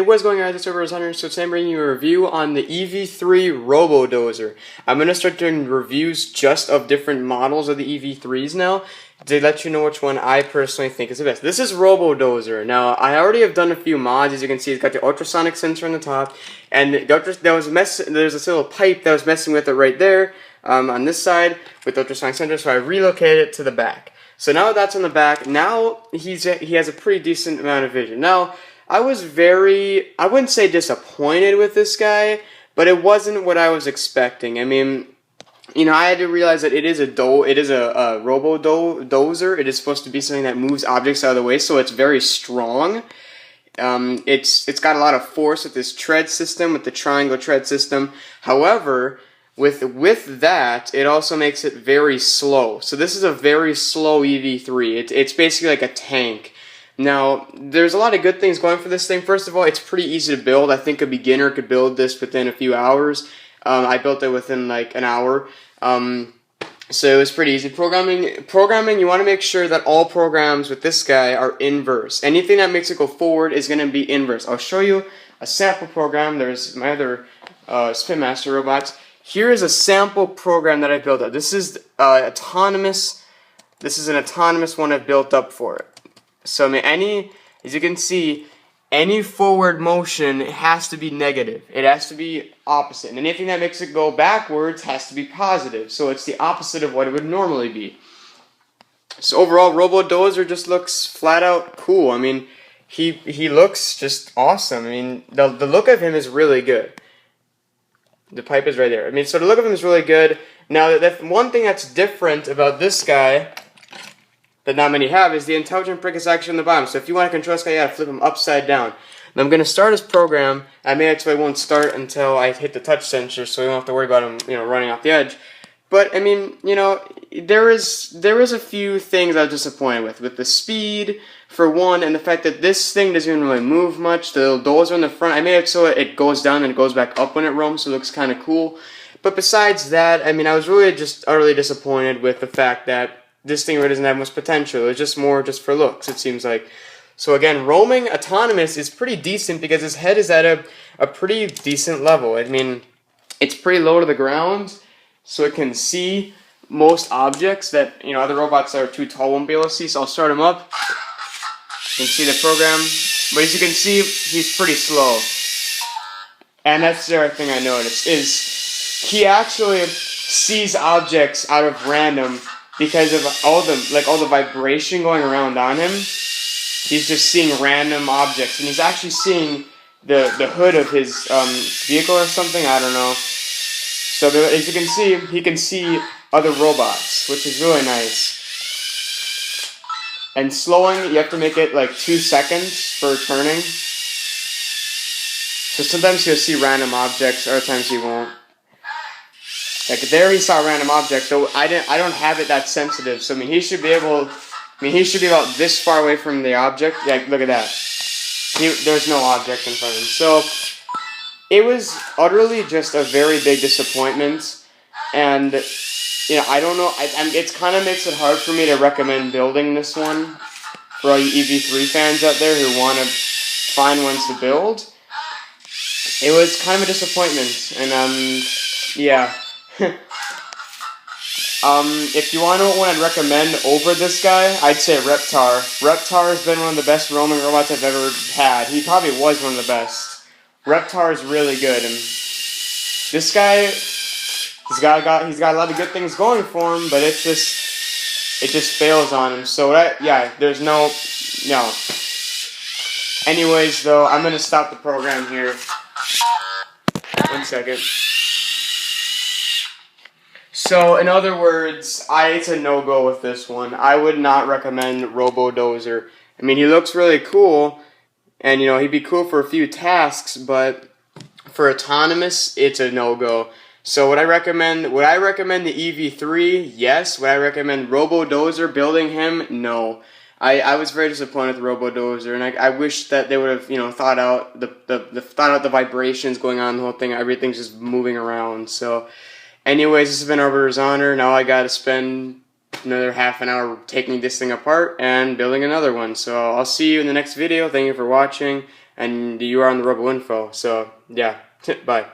what's going on? It's ROBODOZ3R. So today I'm bringing you a review on the EV3 ROBODOZer. I'm going to start doing reviews just of different models of the EV3s now to let you know which one I personally think is the best. This is ROBODOZer. Now, I already have done a few mods. As you can see, it's got the ultrasonic sensor on the top, and there's this little pipe that was messing with it right there on this side with the ultrasonic sensor, so I relocated it to the back. So now that's on the back. Now he has a pretty decent amount of vision. Now, I wouldn't say disappointed with this guy, but it wasn't what I was expecting. I mean, you know, I had to realize that it is a ROBODOZer. It is supposed to be something that moves objects out of the way, so it's very strong. It's got a lot of force with this tread system, with the triangle tread system. However, with that, it also makes it very slow. So this is a very slow EV3. It's basically like a tank. Now, there's a lot of good things going for this thing. First of all, it's pretty easy to build. I think a beginner could build this within a few hours. I built it within like an hour. So it was pretty easy. Programming, you want to make sure that all programs with this guy are inverse. Anything that makes it go forward is going to be inverse. I'll show you a sample program. There's my other Spin Master robots. Here is a sample program that I built up. This is autonomous. This is an autonomous one I've built up for it. So I mean, as you can see, any forward motion has to be negative. It has to be opposite. And anything that makes it go backwards has to be positive. So it's the opposite of what it would normally be. So overall, ROBODOZer just looks flat out cool. I mean, he looks just awesome. I mean, the look of him is really good. The pipe is right there. I mean, so the look of him is really good. Now, that one thing that's different about this guy that not many have is the intelligent brick is actually on the bottom. So if you want to control this guy, you gotta flip him upside down. And I'm gonna start his program. I may actually won't start until I hit the touch sensor, so we don't have to worry about him, you know, running off the edge. But I mean, you know, there is a few things I was disappointed with the speed for one, and the fact that this thing doesn't even really move much. The little doors are in the front. I made it so it goes down and it goes back up when it roams, so it looks kind of cool. But besides that, I mean, I was really just utterly disappointed with the fact that this thing really doesn't have much potential. It's just more just for looks, it seems like. So again, roaming autonomous is pretty decent because his head is at a pretty decent level. I mean, it's pretty low to the ground, so it can see most objects that, you know, other robots that are too tall won't be able to see. So I'll start him up. You can see the program. But as you can see, he's pretty slow. And that's the other thing I noticed, is he actually sees objects out of random because of all the vibration going around on him. He's just seeing random objects, and he's actually seeing the hood of his vehicle or something. I don't know. So as you can see, he can see other robots, which is really nice. And slowing, you have to make it like 2 seconds for turning. So sometimes he'll see random objects, other times he won't. Like there, he saw a random object. Though I don't have it that sensitive. So I mean, he should be able. I mean, he should be about this far away from the object. Like, look at that. There's no object in front of him. So it was utterly just a very big disappointment. And you know, I don't know. It kind of makes it hard for me to recommend building this one for all you EV3 fans out there who want to find ones to build. It was kind of a disappointment, and yeah. If you want to know what I'd recommend over this guy, I'd say Reptar. Reptar has been one of the best roaming robots I've ever had. He probably was one of the best. Reptar is really good, and this guy, he's got a lot of good things going for him, but it just fails on him. So yeah, there's no. Anyways, though, I'm gonna stop the program here. 1 second. So, in other words, it's a no-go with this one. I would not recommend ROBODOZer. I mean, he looks really cool, and, you know, he'd be cool for a few tasks, but for autonomous, it's a no-go. So, would I recommend the EV3? Yes. Would I recommend ROBODOZer, building him? No. I was very disappointed with ROBODOZer, and I wish that they would have, you know, thought out the vibrations going on, the whole thing. Everything's just moving around, so. Anyways, this has been ROBODOZ3R. Now I gotta spend another half an hour taking this thing apart and building another one. So I'll see you in the next video. Thank you for watching, and you are on the Robo Info. So yeah, bye.